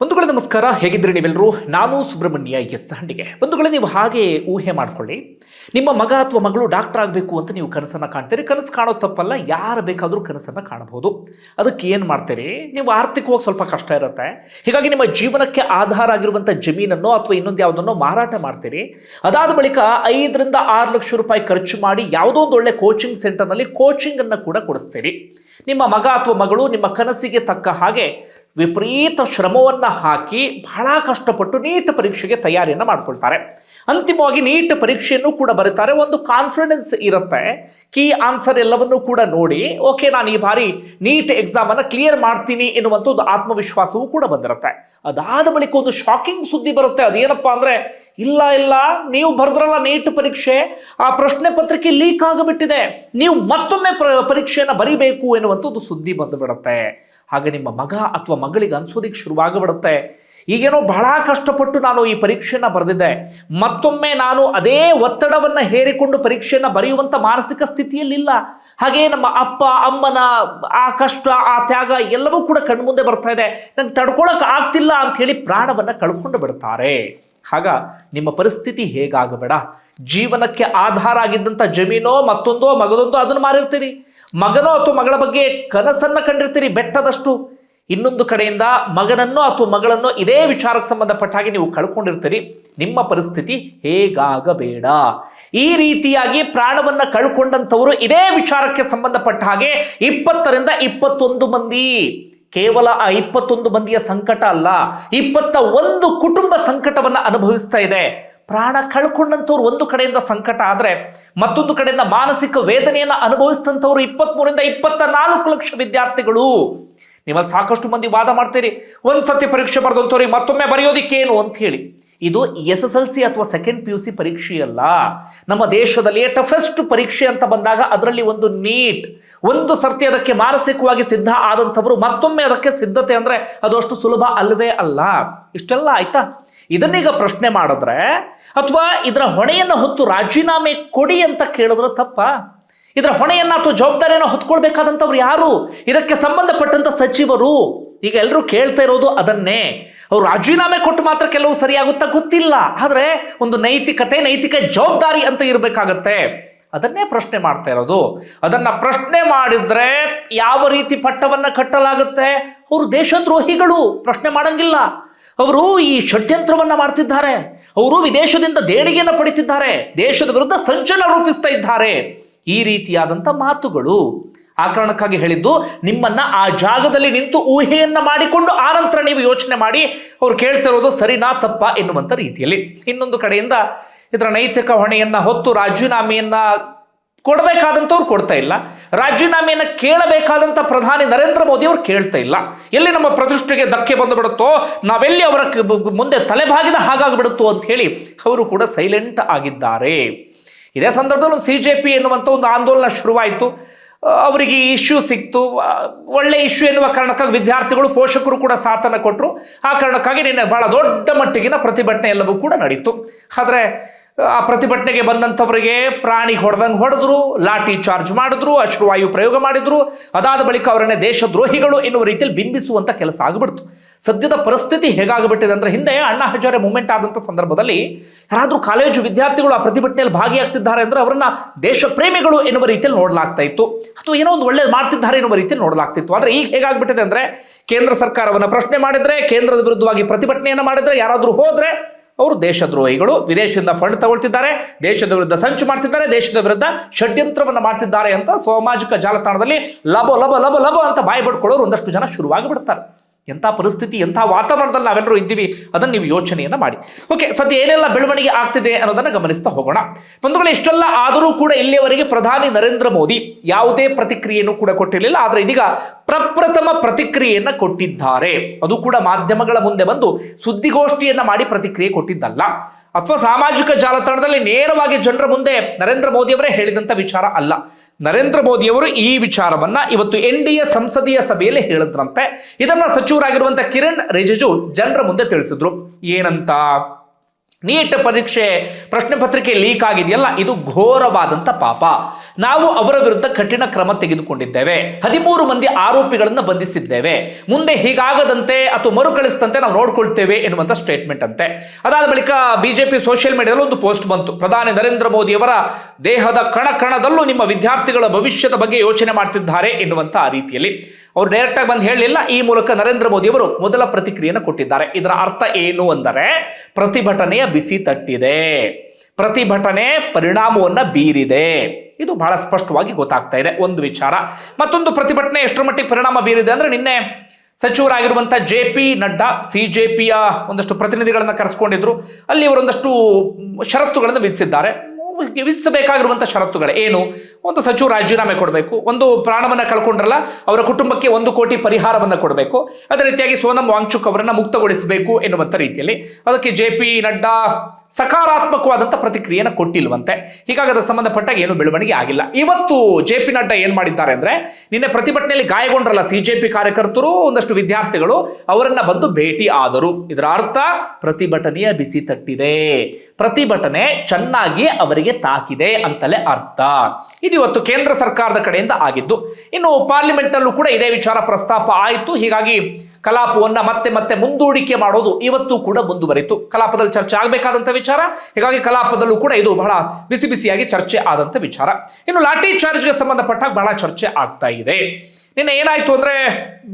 ಬಂಧುಗಳೇ ನಮಸ್ಕಾರ, ಹೇಗಿದ್ರಿ ನೀವೆಲ್ಲರೂ? ನಾನು ಸುಬ್ರಹ್ಮಣ್ಯ ಎಸ್ ಹಂಡಿಗೆ. ಬಂಧುಗಳೇ, ನೀವು ಹಾಗೆ ಊಹೆ ಮಾಡ್ಕೊಳ್ಳಿ, ನಿಮ್ಮ ಮಗ ಅಥವಾ ಮಗಳು ಡಾಕ್ಟರ್ ಆಗಬೇಕು ಅಂತ ನೀವು ಕನಸನ್ನು ಕಾಣ್ತೀರಿ. ಕನಸು ಕಾಣೋ ತಪ್ಪಲ್ಲ, ಯಾರು ಬೇಕಾದರೂ ಕನಸನ್ನು ಕಾಣಬಹುದು. ಅದಕ್ಕೆ ಏನು ಮಾಡ್ತೀರಿ? ನೀವು ಆರ್ಥಿಕವಾಗಿ ಸ್ವಲ್ಪ ಕಷ್ಟ ಇರುತ್ತೆ, ಹೀಗಾಗಿ ನಿಮ್ಮ ಜೀವನಕ್ಕೆ ಆಧಾರ ಆಗಿರುವಂಥ ಜಮೀನನ್ನು ಅಥವಾ ಇನ್ನೊಂದು ಯಾವುದನ್ನೋ ಮಾರಾಟ ಮಾಡ್ತೀರಿ. ಅದಾದ ಬಳಿಕ 5 ರಿಂದ 6 ಲಕ್ಷ ರೂಪಾಯಿ ಖರ್ಚು ಮಾಡಿ ಯಾವುದೋ ಒಂದು ಒಳ್ಳೆ ಕೋಚಿಂಗ್ ಸೆಂಟರ್ನಲ್ಲಿ ಕೋಚಿಂಗನ್ನು ಕೂಡ ಕೊಡಿಸ್ತೀರಿ. ನಿಮ್ಮ ಮಗ ಅಥವಾ ಮಗಳು ನಿಮ್ಮ ಕನಸಿಗೆ ತಕ್ಕ ಹಾಗೆ ವಿಪರೀತ ಶ್ರಮವನ್ನು ಹಾಕಿ ಬಹಳ ಕಷ್ಟಪಟ್ಟು ನೀಟ್ ಪರೀಕ್ಷೆಗೆ ತಯಾರಿಯನ್ನು ಮಾಡ್ಕೊಳ್ತಾರೆ. ಅಂತಿಮವಾಗಿ ನೀಟ್ ಪರೀಕ್ಷೆಯನ್ನು ಕೂಡ ಬರೀತಾರೆ. ಒಂದು ಕಾನ್ಫಿಡೆನ್ಸ್ ಇರುತ್ತೆ, ಕೀ ಆನ್ಸರ್ ಎಲ್ಲವನ್ನೂ ಕೂಡ ನೋಡಿ ಓಕೆ, ನಾನು ಈ ಬಾರಿ ನೀಟ್ ಎಕ್ಸಾಮನ್ನು ಕ್ಲಿಯರ್ ಮಾಡ್ತೀನಿ ಎನ್ನುವಂಥ ಒಂದು ಆತ್ಮವಿಶ್ವಾಸವೂ ಕೂಡ ಬಂದಿರುತ್ತೆ. ಅದಾದ ಬಳಿಕ ಒಂದು ಶಾಕಿಂಗ್ ಸುದ್ದಿ ಬರುತ್ತೆ. ಅದೇನಪ್ಪ ಅಂದರೆ, ಇಲ್ಲ ನೀವು ಬರೆದ್ರಲ್ಲ ನೀಟ್ ಪರೀಕ್ಷೆ, ಆ ಪ್ರಶ್ನೆ ಪತ್ರಿಕೆ ಲೀಕ್ ಆಗಿಬಿಟ್ಟಿದೆ, ನೀವು ಮತ್ತೊಮ್ಮೆ ಪರೀಕ್ಷೆಯನ್ನು ಬರೀಬೇಕು ಎನ್ನುವಂಥ ಒಂದು ಸುದ್ದಿ ಬಂದುಬಿಡುತ್ತೆ. ಹಾಗೆ ನಿಮ್ಮ ಮಗ ಅಥವಾ ಮಗಳಿಗೆ ಅನ್ಸೋದಿಕ್ಕೆ ಶುರುವಾಗಬಿಡುತ್ತೆ, ಈಗೇನೋ ಬಹಳ ಕಷ್ಟಪಟ್ಟು ನಾನು ಈ ಪರೀಕ್ಷೆಯನ್ನು ಬರೆದಿದ್ದೆ, ಮತ್ತೊಮ್ಮೆ ನಾನು ಅದೇ ಒತ್ತಡವನ್ನು ಹೇರಿಕೊಂಡು ಪರೀಕ್ಷೆಯನ್ನು ಬರೆಯುವಂಥ ಮಾನಸಿಕ ಸ್ಥಿತಿಯಲ್ಲಿಲ್ಲ. ಹಾಗೆ ನಮ್ಮ ಅಪ್ಪ ಅಮ್ಮನ ಆ ಕಷ್ಟ, ಆ ತ್ಯಾಗ ಎಲ್ಲವೂ ಕೂಡ ಕಣ್ಮುಂದೆ ಬರ್ತಾ ಇದೆ, ನಂಗೆ ತಡ್ಕೊಳಕ್ಕೆ ಆಗ್ತಿಲ್ಲ ಅಂಥೇಳಿ ಪ್ರಾಣವನ್ನು ಕಳ್ಕೊಂಡು ಬಿಡ್ತಾರೆ. ಆಗ ನಿಮ್ಮ ಪರಿಸ್ಥಿತಿ ಹೇಗಾಗಬೇಡ, ಜೀವನಕ್ಕೆ ಆಧಾರ ಆಗಿದ್ದಂಥ ಜಮೀನೋ ಮತ್ತೊಂದೋ ಮಗದೊಂದೋ ಅದನ್ನು ಮಾರಿರ್ತೀರಿ, ಮಗನೋ ಅಥವಾ ಮಗಳ ಬಗ್ಗೆ ಕನಸನ್ನು ಕಂಡಿರ್ತೀರಿ ಬೆಟ್ಟದಷ್ಟು. ಇನ್ನೊಂದು ಕಡೆಯಿಂದ ಮಗನನ್ನೋ ಅಥವಾ ಮಗಳನ್ನೋ ಇದೇ ವಿಚಾರಕ್ಕೆ ಸಂಬಂಧಪಟ್ಟ ಹಾಗೆ ನೀವು ಕಳ್ಕೊಂಡಿರ್ತೀರಿ. ನಿಮ್ಮ ಪರಿಸ್ಥಿತಿ ಹೇಗಾಗಬೇಡ. ಈ ರೀತಿಯಾಗಿ ಪ್ರಾಣವನ್ನು ಕಳ್ಕೊಂಡಂಥವರು ಇದೇ ವಿಚಾರಕ್ಕೆ ಸಂಬಂಧಪಟ್ಟ ಹಾಗೆ 20 ರಿಂದ 21 ಮಂದಿ, ಕೇವಲ ಆ 21 ಮಂದಿಯ ಸಂಕಟ ಅಲ್ಲ, 21 ಕುಟುಂಬ ಸಂಕಟವನ್ನು ಅನುಭವಿಸ್ತಾ ಇದೆ. ಪ್ರಾಣ ಕಳ್ಕೊಂಡಂಥವ್ರು ಒಂದು ಕಡೆಯಿಂದ ಸಂಕಟ ಆದರೆ, ಮತ್ತೊಂದು ಕಡೆಯಿಂದ ಮಾನಸಿಕ ವೇದನೆಯನ್ನು ಅನುಭವಿಸಿದಂಥವ್ರು 23 ರಿಂದ 24 ಲಕ್ಷ ವಿದ್ಯಾರ್ಥಿಗಳು. ನೀವಲ್ಲಿ ಸಾಕಷ್ಟು ಮಂದಿ ವಾದ ಮಾಡ್ತೀರಿ, ಒಂದ್ಸತಿ ಪರೀಕ್ಷೆ ಬರೆದಂಥವ್ರಿಗೆ ಮತ್ತೊಮ್ಮೆ ಬರೆಯೋದಿಕ್ಕೇನು ಅಂತ ಹೇಳಿ. ಇದು SSLC ಅಥವಾ ಸೆಕೆಂಡ್ PUC ಪರೀಕ್ಷೆಯಲ್ಲ. ನಮ್ಮ ದೇಶದಲ್ಲಿ ಟಫೆಸ್ಟ್ ಪರೀಕ್ಷೆ ಅಂತ ಬಂದಾಗ ಅದರಲ್ಲಿ ಒಂದು ನೀಟ್. ಒಂದು ಸರ್ತಿ ಅದಕ್ಕೆ ಮಾನಸಿಕವಾಗಿ ಸಿದ್ಧ ಆದಂಥವರು ಮತ್ತೊಮ್ಮೆ ಅದಕ್ಕೆ ಸಿದ್ಧತೆ ಅಂದರೆ ಅದು ಅಷ್ಟು ಸುಲಭ ಅಲ್ವೇ ಅಲ್ಲ. ಇಷ್ಟೆಲ್ಲ ಆಯ್ತಾ? ಇದನ್ನೀಗ ಪ್ರಶ್ನೆ ಮಾಡಿದ್ರೆ ಅಥವಾ ಇದರ ಹೊಣೆಯನ್ನು ಹೊತ್ತು ರಾಜೀನಾಮೆ ಕೊಡಿ ಅಂತ ಕೇಳಿದ್ರೆ ತಪ್ಪ? ಇದರ ಹೊಣೆಯನ್ನು ಅಥವಾ ಜವಾಬ್ದಾರಿಯನ್ನು ಹೊತ್ಕೊಳ್ಬೇಕಾದಂಥವ್ರು ಯಾರು? ಇದಕ್ಕೆ ಸಂಬಂಧಪಟ್ಟಂಥ ಸಚಿವರು. ಈಗ ಎಲ್ಲರೂ ಕೇಳ್ತಾ ಇರೋದು ಅದನ್ನೇ. ಅವ್ರು ರಾಜೀನಾಮೆ ಕೊಟ್ಟು ಮಾತ್ರ ಕೆಲವು ಸರಿಯಾಗುತ್ತಾ ಗೊತ್ತಿಲ್ಲ, ಆದರೆ ಒಂದು ನೈತಿಕ ಜವಾಬ್ದಾರಿ ಅಂತ ಇರಬೇಕಾಗತ್ತೆ. ಅದನ್ನೇ ಪ್ರಶ್ನೆ ಮಾಡ್ತಾ ಇರೋದು. ಅದನ್ನ ಪ್ರಶ್ನೆ ಮಾಡಿದ್ರೆ ಯಾವ ರೀತಿ ಪಟ್ಟವನ್ನ ಕಟ್ಟಲಾಗುತ್ತೆ? ಅವರು ದೇಶದ್ರೋಹಿಗಳು, ಪ್ರಶ್ನೆ ಮಾಡಂಗಿಲ್ಲ. ಅವರು ಈ ಷಡ್ಯಂತ್ರವನ್ನ ಮಾಡ್ತಿದ್ದಾರೆ, ಅವರು ವಿದೇಶದಿಂದ ದೇಣಿಗೆಯನ್ನು ಪಡಿತಿದ್ದಾರೆ, ದೇಶದ ವಿರುದ್ಧ ಸಂಚಲನ ರೂಪಿಸ್ತಾ ಇದ್ದಾರೆ. ಈ ರೀತಿಯಾದಂಥ ಮಾತುಗಳು. ಆ ಕಾರಣಕ್ಕಾಗಿ ಹೇಳಿದ್ದು, ನಿಮ್ಮನ್ನ ಆ ಜಾಗದಲ್ಲಿ ನಿಂತು ಊಹೆಯನ್ನ ಮಾಡಿಕೊಂಡು ಆನಂತರ ನೀವು ಯೋಚನೆ ಮಾಡಿ ಅವ್ರು ಕೇಳ್ತಿರೋದು ಸರಿನಾ ತಪ್ಪಾ ಎನ್ನುವಂಥ ರೀತಿಯಲ್ಲಿ. ಇನ್ನೊಂದು ಕಡೆಯಿಂದ ಇದರ ನೈತಿಕ ಹೊಣೆಯನ್ನ ಹೊತ್ತು ರಾಜೀನಾಮೆಯನ್ನ ಕೊಡಬೇಕಾದಂಥವ್ರು ಕೊಡ್ತಾ ಇಲ್ಲ, ರಾಜೀನಾಮೆಯನ್ನು ಕೇಳಬೇಕಾದಂಥ ಪ್ರಧಾನಿ ನರೇಂದ್ರ ಮೋದಿ ಅವರು ಕೇಳ್ತಾ ಇಲ್ಲ. ಎಲ್ಲಿ ನಮ್ಮ ಪ್ರತಿಷ್ಠೆಗೆ ಧಕ್ಕೆ ಬಂದು ಬಿಡುತ್ತೋ, ನಾವೆಲ್ಲಿ ಅವರ ಮುಂದೆ ತಲೆಬಾಗಿದ ಹಾಗಾಗ್ಬಿಡುತ್ತೋ ಅಂತ ಹೇಳಿ ಅವರು ಕೂಡ ಸೈಲೆಂಟ್ ಆಗಿದ್ದಾರೆ. ಇದೇ ಸಂದರ್ಭದಲ್ಲಿ ಒಂದು CJP ಎನ್ನುವಂಥ ಒಂದು ಆಂದೋಲನ ಶುರುವಾಯಿತು. ಅವರಿಗೆ ಇಶ್ಯೂ ಸಿಕ್ತು, ಒಳ್ಳೆ ಇಶ್ಯೂ ಎನ್ನುವ ಕಾರಣಕ್ಕಾಗಿ ವಿದ್ಯಾರ್ಥಿಗಳು ಪೋಷಕರು ಕೂಡ ಸಾಥನ್ನು ಕೊಟ್ಟರು. ಆ ಕಾರಣಕ್ಕಾಗಿ ನಿನ್ನೆ ಬಹಳ ದೊಡ್ಡ ಮಟ್ಟಿಗಿನ ಪ್ರತಿಭಟನೆ ಎಲ್ಲವೂ ಕೂಡ ನಡೀತು. ಆದರೆ ಆ ಪ್ರತಿಭಟನೆಗೆ ಬಂದಂಥವರಿಗೆ ಪ್ರಾಣಿ ಹೊಡೆದಂಗೆ ಹೊಡೆದ್ರು, ಲಾಠಿ ಚಾರ್ಜ್ ಮಾಡಿದ್ರು, ಅಶ್ರುವಾಯು ಪ್ರಯೋಗ ಮಾಡಿದ್ರು. ಅದಾದ ಬಳಿಕ ಅವರನ್ನೇ ದೇಶದ್ರೋಹಿಗಳು ಎನ್ನುವ ರೀತಿಯಲ್ಲಿ ಬಿಂಬಿಸುವಂಥ ಕೆಲಸ ಆಗಿಬಿಡ್ತು. ಸದ್ಯದ ಪರಿಸ್ಥಿತಿ ಹೇಗಾಗಿಬಿಟ್ಟಿದೆ ಅಂದರೆ, ಹಿಂದೆ ಅಣ್ಣಾ ಹಜಾರೆ ಮೂವ್ಮೆಂಟ್ ಆದಂಥ ಸಂದರ್ಭದಲ್ಲಿ ಯಾರಾದರೂ ಕಾಲೇಜು ವಿದ್ಯಾರ್ಥಿಗಳು ಆ ಪ್ರತಿಭಟನೆಯಲ್ಲಿ ಭಾಗಿಯಾಗ್ತಿದ್ದಾರೆ ಅಂದರೆ ಅವರನ್ನ ದೇಶ ಪ್ರೇಮಿಗಳು ಎನ್ನುವ ರೀತಿಯಲ್ಲಿ ನೋಡಲಾಗ್ತಾ ಇತ್ತು, ಅಥವಾ ಏನೋ ಒಂದು ಒಳ್ಳೇದು ಮಾಡ್ತಿದ್ದಾರೆ ಎನ್ನುವ ರೀತಿಯಲ್ಲಿ ನೋಡಲಾಗ್ತಿತ್ತು. ಆದರೆ ಈಗ ಹೇಗಾಗ್ಬಿಟ್ಟಿದೆ ಅಂದರೆ, ಕೇಂದ್ರ ಸರ್ಕಾರವನ್ನು ಪ್ರಶ್ನೆ ಮಾಡಿದ್ರೆ, ಕೇಂದ್ರದ ವಿರುದ್ಧವಾಗಿ ಪ್ರತಿಭಟನೆಯನ್ನು ಮಾಡಿದ್ರೆ, ಯಾರಾದರೂ ಹೋದ್ರೆ ಅವರು ದೇಶದ್ರೋಹಿಗಳು, ವಿದೇಶದಿಂದ ಫಂಡ್ ತಗೊಳ್ತಿದ್ದಾರೆ, ದೇಶದ ವಿರುದ್ಧ ಸಂಚು ಮಾಡ್ತಿದ್ದಾರೆ, ದೇಶದ ವಿರುದ್ಧ ಷಡ್ಯಂತ್ರವನ್ನು ಮಾಡ್ತಿದ್ದಾರೆ ಅಂತ ಸಾಮಾಜಿಕ ಜಾಲತಾಣದಲ್ಲಿ ಲಬೋ ಲಬ ಲಬ ಲಬ ಅಂತ ಬಾಯಿ ಬಿಡ್ಕೊಳ್ಳೋರು ಒಂದಷ್ಟು ಜನ ಶುರುವಾಗಿ ಬಿಡ್ತಾರೆ. ಎಂಥ ಪರಿಸ್ಥಿತಿ, ಎಂಥ ವಾತಾವರಣದಲ್ಲಿ ನಾವೆಲ್ಲರೂ ಇದ್ದೀವಿ ಅದನ್ನು ನೀವು ಯೋಚನೆಯನ್ನು ಮಾಡಿ. ಓಕೆ, ಸದ್ಯ ಏನೆಲ್ಲ ಬೆಳವಣಿಗೆ ಆಗ್ತಿದೆ ಅನ್ನೋದನ್ನು ಗಮನಿಸ್ತಾ ಹೋಗೋಣ. ಬಂಧುಗಳೇ, ಇಷ್ಟೆಲ್ಲ ಆದರೂ ಕೂಡ ಇಲ್ಲಿಯವರೆಗೆ ಪ್ರಧಾನಿ ನರೇಂದ್ರ ಮೋದಿ ಯಾವುದೇ ಪ್ರತಿಕ್ರಿಯೆಯನ್ನು ಕೂಡ ಕೊಟ್ಟಿರಲಿಲ್ಲ. ಆದರೆ ಇದೀಗ ಪ್ರಪ್ರಥಮ ಪ್ರತಿಕ್ರಿಯೆಯನ್ನು ಕೊಟ್ಟಿದ್ದಾರೆ. ಅದು ಕೂಡ ಮಾಧ್ಯಮಗಳ ಮುಂದೆ ಬಂದು ಸುದ್ದಿಗೋಷ್ಠಿಯನ್ನ ಮಾಡಿ ಪ್ರತಿಕ್ರಿಯೆ ಕೊಟ್ಟಿದ್ದಲ್ಲ, ಅಥವಾ ಸಾಮಾಜಿಕ ಜಾಲತಾಣದಲ್ಲಿ ನೇರವಾಗಿ ಜನರ ಮುಂದೆ ನರೇಂದ್ರ ಮೋದಿಯವರೇ ಹೇಳಿದಂಥ ವಿಚಾರ ಅಲ್ಲ. ನರೇಂದ್ರ ಮೋದಿಯವರು ಈ ವಿಚಾರವನ್ನ ಇವತ್ತು NDA ಸಂಸದೀಯ ಸಭೆಯಲ್ಲಿ ಹೇಳಿದ್ರಂತೆ. ಇದನ್ನ ಸಚಿವರಾಗಿರುವಂತಹ ಕಿರಣ್ ರಿಜಿಜು ಜನರ ಮುಂದೆ ತಿಳಿಸಿದ್ರು. ಏನಂತ? ನೀಟ್ ಪರೀಕ್ಷೆ ಪ್ರಶ್ನೆ ಪತ್ರಿಕೆ ಲೀಕ್ ಆಗಿದೆಯಲ್ಲ, ಇದು ಘೋರವಾದಂತ ಪಾಪ. ನಾವು ಅವರ ವಿರುದ್ಧ ಕಠಿಣ ಕ್ರಮ ತೆಗೆದುಕೊಂಡಿದ್ದೇವೆ. 13 ಮಂದಿ ಆರೋಪಿಗಳನ್ನು ಬಂಧಿಸಿದ್ದೇವೆ. ಮುಂದೆ ಹೀಗಾಗದಂತೆ ಅಥವಾ ಮರುಕಳಿಸದಂತೆ ನಾವು ನೋಡ್ಕೊಳ್ತೇವೆ ಎನ್ನುವಂತ ಸ್ಟೇಟ್ಮೆಂಟ್ ಅಂತೆ. ಅದಾದ ಬಳಿಕ ಬಿಜೆಪಿ ಸೋಷಿಯಲ್ ಮೀಡಿಯಾದಲ್ಲಿ ಒಂದು ಪೋಸ್ಟ್ ಬಂತು. ಪ್ರಧಾನಿ ನರೇಂದ್ರ ಮೋದಿಯವರ ದೇಹದ ಕಣದಲ್ಲೂ ನಿಮ್ಮ ವಿದ್ಯಾರ್ಥಿಗಳ ಭವಿಷ್ಯದ ಬಗ್ಗೆ ಯೋಚನೆ ಮಾಡ್ತಿದ್ದಾರೆ ಎನ್ನುವಂತ ರೀತಿಯಲ್ಲಿ ಅವರು ಡೈರೆಕ್ಟ್ ಆಗಿ ಬಂದು ಹೇಳಲಿಲ್ಲ. ಈ ಮೂಲಕ ನರೇಂದ್ರ ಮೋದಿ ಅವರು ಮೊದಲ ಪ್ರತಿಕ್ರಿಯೆಯನ್ನು ಕೊಟ್ಟಿದ್ದಾರೆ. ಇದರ ಅರ್ಥ ಏನು ಅಂದರೆ, ಪ್ರತಿಭಟನೆಯ ಬಿಸಿ ತಟ್ಟಿದೆ, ಪ್ರತಿಭಟನೆ ಪರಿಣಾಮವನ್ನ ಬೀರಿದೆ. ಇದು ಬಹಳ ಸ್ಪಷ್ಟವಾಗಿ ಗೊತ್ತಾಗ್ತಾ ಇದೆ ಒಂದು ವಿಚಾರ. ಮತ್ತೊಂದು ಪ್ರತಿಭಟನೆ ಎಷ್ಟರ ಮಟ್ಟಿಗೆ ಪರಿಣಾಮ ಬೀರಿದೆ ಅಂದ್ರೆ, ನಿನ್ನೆ ಸಚಿವರಾಗಿರುವಂತಹ JP ನಡ್ಡಾ CJPಯ ಒಂದಷ್ಟು ಪ್ರತಿನಿಧಿಗಳನ್ನ ಕರೆಸ್ಕೊಂಡಿದ್ರು. ಅಲ್ಲಿ ಅವರೊಂದಷ್ಟು ಷರತ್ತುಗಳನ್ನು ವಿಧಿಸಬೇಕಾಗಿರುವಂತಹ ಷರತ್ತುಗಳು ಏನು? ಒಂದು ಸಚಿವ ರಾಜೀನಾಮೆ ಕೊಡಬೇಕು, ಒಂದು ಪ್ರಾಣವನ್ನ ಕಳ್ಕೊಂಡ್ರಲ್ಲ ಅವರ ಕುಟುಂಬಕ್ಕೆ 1 ಕೋಟಿ ಪರಿಹಾರವನ್ನ ಕೊಡಬೇಕು, ಅದೇ ರೀತಿಯಾಗಿ ಸೋನಂ ವಾಂಗ್ಚುಕ್ ಅವರನ್ನ ಮುಕ್ತಗೊಳಿಸಬೇಕು ಎನ್ನುವಂತ ರೀತಿಯಲ್ಲಿ. ಅದಕ್ಕೆ JP ನಡ್ಡಾ ಸಕಾರಾತ್ಮಕವಾದಂತಹ ಪ್ರತಿಕ್ರಿಯೆಯನ್ನು ಕೊಟ್ಟಿಲ್ವಂತೆ. ಹೀಗಾಗಿ ಅದಕ್ಕೆ ಸಂಬಂಧಪಟ್ಟಾಗ ಏನು ಬೆಳವಣಿಗೆ ಆಗಿಲ್ಲ. ಇವತ್ತು JP ನಡ್ಡಾ ಏನ್ ಮಾಡಿದ್ದಾರೆ ಅಂದ್ರೆ, ನಿನ್ನೆ ಪ್ರತಿಭಟನೆಯಲ್ಲಿ ಗಾಯಗೊಂಡ್ರಲ್ಲ CJP ಕಾರ್ಯಕರ್ತರು, ಒಂದಷ್ಟು ವಿದ್ಯಾರ್ಥಿಗಳು ಅವರನ್ನ ಬಂದು ಭೇಟಿ ಆದರು. ಇದರ ಅರ್ಥ ಪ್ರತಿಭಟನೆಯ ಬಿಸಿ ತಟ್ಟಿದೆ, ಪ್ರತಿಭಟನೆ ಚೆನ್ನಾಗಿ ಅವರಿಗೆ ತಾಕಿದೆ ಅಂತಲೇ ಅರ್ಥ. ಇದು ಇವತ್ತು ಕೇಂದ್ರ ಸರ್ಕಾರದ ಕಡೆಯಿಂದ ಆಗಿದ್ದು. ಇನ್ನು ಪಾರ್ಲಿಮೆಂಟ್ ಅಲ್ಲೂ ಕೂಡ ಇದೇ ವಿಚಾರ ಪ್ರಸ್ತಾಪ ಆಯಿತು. ಹೀಗಾಗಿ ಕಲಾಪವನ್ನ ಮತ್ತೆ ಮುಂದೂಡಿಕೆ ಮಾಡೋದು ಇವತ್ತು ಕೂಡ ಮುಂದುವರಿತು. ಕಲಾಪದಲ್ಲಿ ಚರ್ಚೆ ಆಗಬೇಕಾದಂತ ವಿಚಾರ, ಹೀಗಾಗಿ ಕಲಾಪದಲ್ಲೂ ಕೂಡ ಇದು ಬಹಳ ಬಿಸಿಯಾಗಿ ಚರ್ಚೆ ಆದಂತ ವಿಚಾರ. ಇನ್ನು ಲಾಠಿ ಚಾರ್ಜ್ಗೆ ಸಂಬಂಧಪಟ್ಟಾಗ ಬಹಳ ಚರ್ಚೆ ಆಗ್ತಾ ಇದೆ. ನಿನ್ನೆ ಏನಾಯ್ತು ಅಂದ್ರೆ,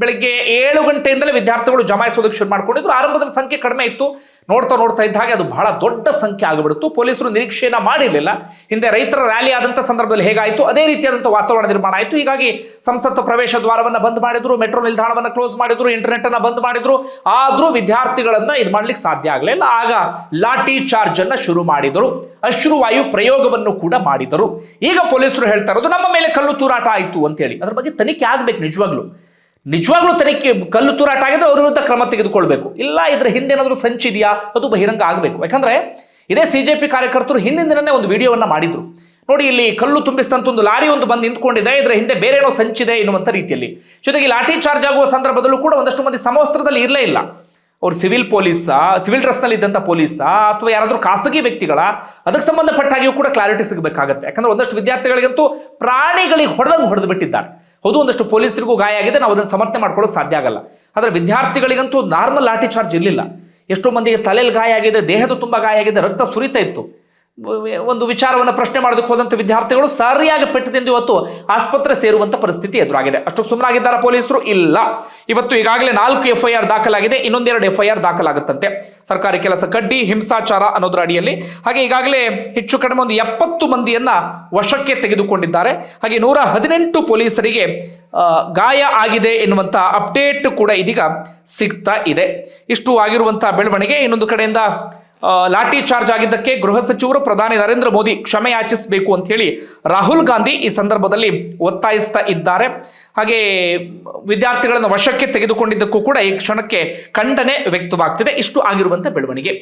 ಬೆಳಿಗ್ಗೆ 7 ಗಂಟೆಯಿಂದಲೇ ವಿದ್ಯಾರ್ಥಿಗಳು ಜಮಾಯಿಸೋದಕ್ಕೆ ಶುರು ಮಾಡ್ಕೊಂಡಿದ್ರು. ಆರಂಭದಲ್ಲಿ ಸಂಖ್ಯೆ ಕಡಿಮೆ ಇತ್ತು, ನೋಡ್ತಾ ಇದ್ದ ಹಾಗೆ ಅದು ಬಹಳ ದೊಡ್ಡ ಸಂಖ್ಯೆ ಆಗಿಬಿಡ್ತು. ಪೊಲೀಸರು ನಿರೀಕ್ಷೆಯನ್ನ ಮಾಡಿರಲಿಲ್ಲ. ಹಿಂದೆ ರೈತರ ರ್ಯಾಲಿ ಆದಂತ ಸಂದರ್ಭದಲ್ಲಿ ಹೇಗಾಯ್ತು ಅದೇ ರೀತಿಯಾದಂತಹ ವಾತಾವರಣ ನಿರ್ಮಾಣ ಆಯಿತು. ಹೀಗಾಗಿ ಸಂಸತ್ ಪ್ರವೇಶ ದ್ವಾರವನ್ನ ಬಂದ್ ಮಾಡಿದ್ರು, ಮೆಟ್ರೋ ನಿಲ್ದಾಣವನ್ನ ಕ್ಲೋಸ್ ಮಾಡಿದ್ರು, ಇಂಟರ್ನೆಟ್ ಅನ್ನ ಬಂದ್ ಮಾಡಿದ್ರು. ಆದ್ರೂ ವಿದ್ಯಾರ್ಥಿಗಳನ್ನ ಇದು ಮಾಡ್ಲಿಕ್ಕೆ ಸಾಧ್ಯ ಆಗಲಿಲ್ಲ. ಆಗ ಲಾಠಿ ಚಾರ್ಜ್ ಅನ್ನ ಶುರು ಮಾಡಿದರು, ಅಶ್ರುವಾಯು ಪ್ರಯೋಗವನ್ನು ಕೂಡ ಮಾಡಿದರು. ಈಗ ಪೊಲೀಸರು ಹೇಳ್ತಾ ಇರೋದು ನಮ್ಮ ಮೇಲೆ ಕಲ್ಲು ತೂರಾಟ ಆಯಿತು ಅಂತ ಹೇಳಿ. ಅದ್ರ ಬಗ್ಗೆ ತನಿಖೆ ಆಗ್ಬೇಕು. ನಿಜವಾಗ್ಲೂ ತನಿಖೆ ಕಲ್ಲು ತೂರಾಟ ಆಗಿದ್ರೆ ಅವ್ರ ವಿರುದ್ಧ ಕ್ರಮ ತೆಗೆದುಕೊಳ್ಬೇಕು. ಇಲ್ಲ ಇದ್ರ ಹಿಂದೇನಾದ್ರೂ ಸಂಚಿದೆಯಾ ಅದು ಬಹಿರಂಗ ಆಗಬೇಕು. ಯಾಕಂದ್ರೆ ಇದೇ CJP ಕಾರ್ಯಕರ್ತರು ಹಿಂದಿನ ದಿನನೇ ಒಂದು ವಿಡಿಯೋವನ್ನ ಮಾಡಿದ್ರು. ನೋಡಿ, ಇಲ್ಲಿ ಕಲ್ಲು ತುಂಬಿಸ್ತಂತ ಒಂದು ಲಾರಿ ಒಂದು ಬಂದು ನಿಂತ್ಕೊಂಡಿದೆ, ಇದರ ಹಿಂದೆ ಬೇರೆ ಏನೋ ಸಂಚಿದೆ ಎನ್ನುವಂತ ರೀತಿಯಲ್ಲಿ. ಜೊತೆಗೆ ಲಾಠಿ ಚಾರ್ಜ್ ಆಗುವ ಸಂದರ್ಭದಲ್ಲೂ ಕೂಡ ಒಂದಷ್ಟು ಮಂದಿ ಸಮವಸ್ತ್ರದಲ್ಲಿ ಇರಲೇ ಇಲ್ಲ. ಅವ್ರು ಸಿವಿಲ್ ಡ್ರೆಸ್ ನಲ್ಲಿ ಇದ್ದಂತ ಪೊಲೀಸಾ ಅಥವಾ ಯಾರಾದ್ರೂ ಖಾಸಗಿ ವ್ಯಕ್ತಿಗಳ, ಅದಕ್ಕೆ ಸಂಬಂಧಪಟ್ಟ ಹಾಗೆಯೂ ಕೂಡ ಕ್ಲಾರಿಟಿ ಸಿಗಬೇಕಾಗತ್ತೆ. ಯಾಕಂದ್ರೆ ಒಂದಷ್ಟು ವಿದ್ಯಾರ್ಥಿಗಳಿಗಂತೂ ಪ್ರಾಣಿಗಳಿಗೆ ಹೊಡೆದು ಬಿಟ್ಟಿದ್ದಾರೆ. ಹೌದು, ಒಂದಷ್ಟು ಪೊಲೀಸರಿಗೂ ಗಾಯ ಆಗಿದೆ, ನಾವು ಅದನ್ನು ಸಮರ್ಥನೆ ಮಾಡ್ಕೊಳ್ಳೋಕೆ ಸಾಧ್ಯ ಆಗಲ್ಲ. ಆದರೆ ವಿದ್ಯಾರ್ಥಿಗಳಿಗಂತೂ ನಾರ್ಮಲ್ ಲಾಠಿ ಚಾರ್ಜ್ ಇರಲಿಲ್ಲ. ಎಷ್ಟೋ ಮಂದಿಗೆ ತಲೆಯಲ್ಲಿ ಗಾಯ ಆಗಿದೆ, ದೇಹದ ತುಂಬ ಗಾಯ ಆಗಿದೆ, ರಕ್ತ ಸುರಿತಾ ಇತ್ತು. ಒಂದು ವಿಚಾರವನ್ನು ಪ್ರಶ್ನೆ ಮಾಡೋದಕ್ಕೆ ಹೋದಂಥ ವಿದ್ಯಾರ್ಥಿಗಳು ಸರಿಯಾಗಿ ಪೆಟ್ಟದಿಂದ ಇವತ್ತು ಆಸ್ಪತ್ರೆ ಸೇರುವಂತ ಪರಿಸ್ಥಿತಿ ಎದುರಾಗಿದೆ. ಅಷ್ಟು ಸುಮ್ಮನಾಗಿದ್ದಾರ ಪೊಲೀಸರು? ಇಲ್ಲ. ಇವತ್ತು ಈಗಾಗಲೇ 4 FIR ದಾಖಲಾಗಿದೆ, ಇನ್ನೊಂದೆರಡು FIR ದಾಖಲಾಗುತ್ತಂತೆ. ಸರ್ಕಾರಿ ಕೆಲಸ ಕಡ್ಡಿ, ಹಿಂಸಾಚಾರ ಅನ್ನೋದ್ರ ಅಡಿಯಲ್ಲಿ. ಹಾಗೆ ಈಗಾಗಲೇ ಹೆಚ್ಚು ಕಡಿಮೆ ಒಂದು 70 ಮಂದಿಯನ್ನ ವಶಕ್ಕೆ ತೆಗೆದುಕೊಂಡಿದ್ದಾರೆ. ಹಾಗೆ 118 ಪೊಲೀಸರಿಗೆ ಗಾಯ ಆಗಿದೆ ಎನ್ನುವಂತ ಅಪ್ಡೇಟ್ ಕೂಡ ಇದೀಗ ಸಿಗ್ತಾ ಇದೆ. ಇಷ್ಟು ಆಗಿರುವಂತಹ ಬೆಳವಣಿಗೆ. ಇನ್ನೊಂದು ಕಡೆಯಿಂದ ಲಾಠಿ ಚಾರ್ಜ್ ಆಗಿದ್ದಕ್ಕೆ ಗೃಹ ಸಚಿವರು ಪ್ರಧಾನಿ ನರೇಂದ್ರ ಮೋದಿ ಕ್ಷಮೆ ಯಾಚಿಸಬೇಕು ಅಂತ ಹೇಳಿ ರಾಹುಲ್ ಗಾಂಧಿ ಈ ಸಂದರ್ಭದಲ್ಲಿ ಒತ್ತಾಯಿಸ್ತಾ ಇದ್ದಾರೆ. ಹಾಗೆ ವಿದ್ಯಾರ್ಥಿಗಳನ್ನು ವಶಕ್ಕೆ ತೆಗೆದುಕೊಂಡಿದ್ದಕ್ಕೂ ಕೂಡ ಈ ಕ್ಷಣಕ್ಕೆ ಖಂಡನೆ ವ್ಯಕ್ತವಾಗ್ತಿದೆ. ಇಷ್ಟು ಆಗಿರುವಂತ ಬೆಳವಣಿಗೆ.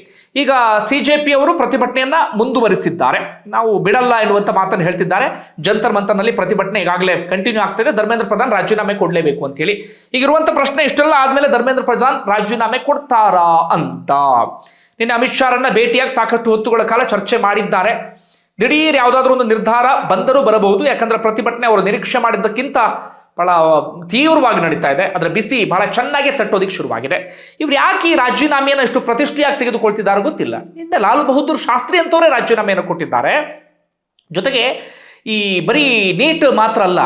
ಈಗ CJP ಅವರು ಪ್ರತಿಭಟನೆಯನ್ನ ಮುಂದುವರಿಸಿದ್ದಾರೆ. ನಾವು ಬಿಡಲ್ಲ ಎನ್ನುವಂತ ಮಾತನ್ನು ಹೇಳ್ತಿದ್ದಾರೆ. ಜಂತರ್ ಮಂತರ್ನಲ್ಲಿ ಪ್ರತಿಭಟನೆ ಈಗಾಗಲೇ ಕಂಟಿನ್ಯೂ ಆಗ್ತಿದೆ. ಧರ್ಮೇಂದ್ರ ಪ್ರಧಾನ್ ರಾಜೀನಾಮೆ ಕೊಡಲೇಬೇಕು ಅಂತ ಹೇಳಿ. ಈಗಿರುವಂತ ಪ್ರಶ್ನೆ, ಇಷ್ಟೆಲ್ಲ ಆದ್ಮೇಲೆ ಧರ್ಮೇಂದ್ರ ಪ್ರಧಾನ್ ರಾಜೀನಾಮೆ ಕೊಡ್ತಾರಾ ಅಂತ. ನಿನ್ನೆ ಅಮಿತ್ ಶಾರನ್ನ ಭೇಟಿಯಾಗಿ ಸಾಕಷ್ಟು ಹೊತ್ತುಗಳ ಕಾಲ ಚರ್ಚೆ ಮಾಡಿದ್ದಾರೆ. ದಿಢೀರ್ ಯಾವುದಾದ್ರೂ ಒಂದು ನಿರ್ಧಾರ ಬಂದರೂ ಬರಬಹುದು. ಯಾಕಂದ್ರೆ ಪ್ರತಿಭಟನೆ ಅವರು ನಿರೀಕ್ಷೆ ಮಾಡಿದ್ದಕ್ಕಿಂತ ಬಹಳ ತೀವ್ರವಾಗಿ ನಡೀತಾ ಇದೆ. ಅದರ ಬಿಸಿ ಬಹಳ ಚೆನ್ನಾಗಿ ತಟ್ಟೋದಿಕ್ಕೆ ಶುರುವಾಗಿದೆ. ಇವ್ರು ಯಾಕೆ ಈ ರಾಜೀನಾಮೆಯನ್ನು ಎಷ್ಟು ಪ್ರತಿಷ್ಠೆಯಾಗಿ ತೆಗೆದುಕೊಳ್ತಿದ್ದಾರೆ ಗೊತ್ತಿಲ್ಲ. ಹಿಂದೆ ಲಾಲ್ ಬಹದ್ದೂರ್ ಶಾಸ್ತ್ರಿ ಅಂತವರೇ ರಾಜೀನಾಮೆಯನ್ನು ಕೊಟ್ಟಿದ್ದಾರೆ. ಜೊತೆಗೆ ಈ ಬರೀ ನೀಟ್ ಮಾತ್ರ ಅಲ್ಲ,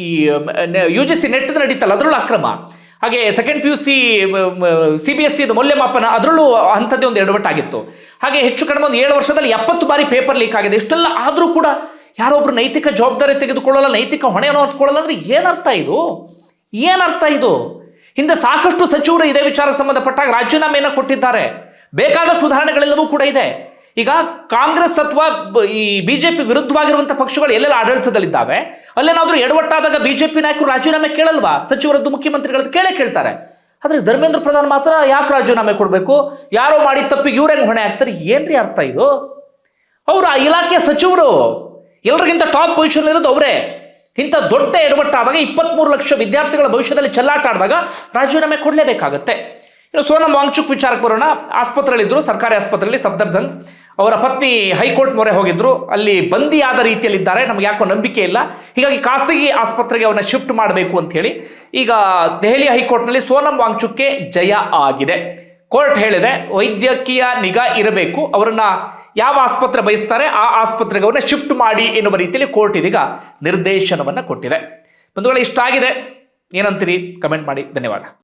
ಈ UGC ನೆಟ್ ನಡೀತಲ್ಲ ಅದರಲ್ಲೂ ಅಕ್ರಮ. ಹಾಗೆ ಸೆಕೆಂಡ್ PUC CBSE ಮೌಲ್ಯಮಾಪನ ಅದರಲ್ಲೂ ಅಂಥದ್ದೇ ಒಂದು ಎಡವಟ್ಟಾಗಿತ್ತು. ಹಾಗೆ ಹೆಚ್ಚು ಕಡಿಮೆ ಒಂದು 7 ವರ್ಷದಲ್ಲಿ 70 ಬಾರಿ ಪೇಪರ್ ಲೀಕ್ ಆಗಿದೆ. ಇಷ್ಟೆಲ್ಲ ಆದರೂ ಕೂಡ ಯಾರೊಬ್ರು ನೈತಿಕ ಜವಾಬ್ದಾರಿ ತೆಗೆದುಕೊಳ್ಳಲ್ಲ, ನೈತಿಕ ಹೊಣೆಯನ್ನು ಹೊತ್ಕೊಳ್ಳಲ್ಲ ಅಂದ್ರೆ ಏನರ್ಥ ಇದು? ಹಿಂದೆ ಸಾಕಷ್ಟು ಸಚಿವರು ಇದೇ ವಿಚಾರ ಸಂಬಂಧಪಟ್ಟಾಗ ರಾಜೀನಾಮೆಯನ್ನು ಕೊಟ್ಟಿದ್ದಾರೆ. ಬೇಕಾದಷ್ಟು ಉದಾಹರಣೆಗಳೆಲ್ಲವೂ ಕೂಡ ಇದೆ. ಈಗ ಕಾಂಗ್ರೆಸ್ ಅಥವಾ ಈ BJP ವಿರುದ್ಧವಾಗಿರುವಂತಹ ಪಕ್ಷಗಳು ಎಲ್ಲೆಲ್ಲ ಆಡಳಿತದಲ್ಲಿದ್ದಾವೆ, ಅಲ್ಲೇನಾದ್ರೂ ಎಡವಟ್ಟಾದಾಗ BJP ನಾಯಕರು ರಾಜೀನಾಮೆ ಕೇಳಲ್ವಾ? ಸಚಿವರದ್ದು, ಮುಖ್ಯಮಂತ್ರಿಗಳದ್ದು ಕೇಳ್ತಾರೆ. ಆದ್ರೆ ಧರ್ಮೇಂದ್ರ ಪ್ರಧಾನ್ ಮಾತ್ರ ಯಾಕೆ ರಾಜೀನಾಮೆ ಕೊಡಬೇಕು? ಯಾರೋ ಮಾಡಿದ ತಪ್ಪಿಗೆ ಇವ್ರೇನು ಹೊಣೆ ಆಗ್ತಾರೆ? ಏನ್ರಿ ಅರ್ಥ ಇದು? ಅವರು ಆ ಇಲಾಖೆಯ ಸಚಿವರು, ಎಲ್ಲರಿಗಿಂತ ಟಾಪ್ ಪೊಸಿಷನ್ ಇರೋದು ಅವರೇ. ಇಂಥ ದೊಡ್ಡ ಎಡವಟ್ಟಾದಾಗ 23 ಲಕ್ಷ ವಿದ್ಯಾರ್ಥಿಗಳ ಭವಿಷ್ಯದಲ್ಲಿ ಚೆಲ್ಲಾಟ ಆಡಿದಾಗ ರಾಜೀನಾಮೆ ಕೊಡಲೇಬೇಕಾಗತ್ತೆ. ಇನ್ನು ಸೋನಂ ವಾಂಗ್ಚುಕ್ ವಿಚಾರಕ್ಕೆ ಬರೋಣ. ಆಸ್ಪತ್ರೆಯಲ್ಲಿದ್ದರು, ಸರ್ಕಾರಿ ಆಸ್ಪತ್ರೆಯಲ್ಲಿ ಸಫ್ದರ್ಜಂಗ್. ಅವರ ಪತ್ನಿ ಹೈಕೋರ್ಟ್ ಮೊರೆ ಹೋಗಿದ್ರು, ಅಲ್ಲಿ ಬಂದಿಯಾದ ರೀತಿಯಲ್ಲಿದ್ದಾರೆ, ನಮ್ಗೆ ಯಾಕೋ ನಂಬಿಕೆ ಇಲ್ಲ, ಹೀಗಾಗಿ ಖಾಸಗಿ ಆಸ್ಪತ್ರೆಗೆ ಅವನ್ನ ಶಿಫ್ಟ್ ಮಾಡಬೇಕು ಅಂತ ಹೇಳಿ ಈಗ ದೆಹಲಿ ಹೈಕೋರ್ಟ್ನಲ್ಲಿ ಸೋನಂ ವಾಂಗ್ಚುಕ್ಗೆ ಜಯ ಆಗಿದೆ. ಕೋರ್ಟ್ ಹೇಳಿದೆ ವೈದ್ಯಕೀಯ ನಿಗಾ ಇರಬೇಕು, ಅವರನ್ನ ಯಾವ ಆಸ್ಪತ್ರೆ ಬಯಸ್ತಾರೆ ಆ ಆಸ್ಪತ್ರೆಗೆ ಅವನ್ನ ಶಿಫ್ಟ್ ಮಾಡಿ ಎನ್ನುವ ರೀತಿಯಲ್ಲಿ ಕೋರ್ಟ್ ಇದೀಗ ನಿರ್ದೇಶನವನ್ನ ಕೊಟ್ಟಿದೆ. ಬಂಧುಗಳೇ, ಇಷ್ಟ ಆಗಿದೆ ಏನಂತೀರಿ? ಕಮೆಂಟ್ ಮಾಡಿ. ಧನ್ಯವಾದ.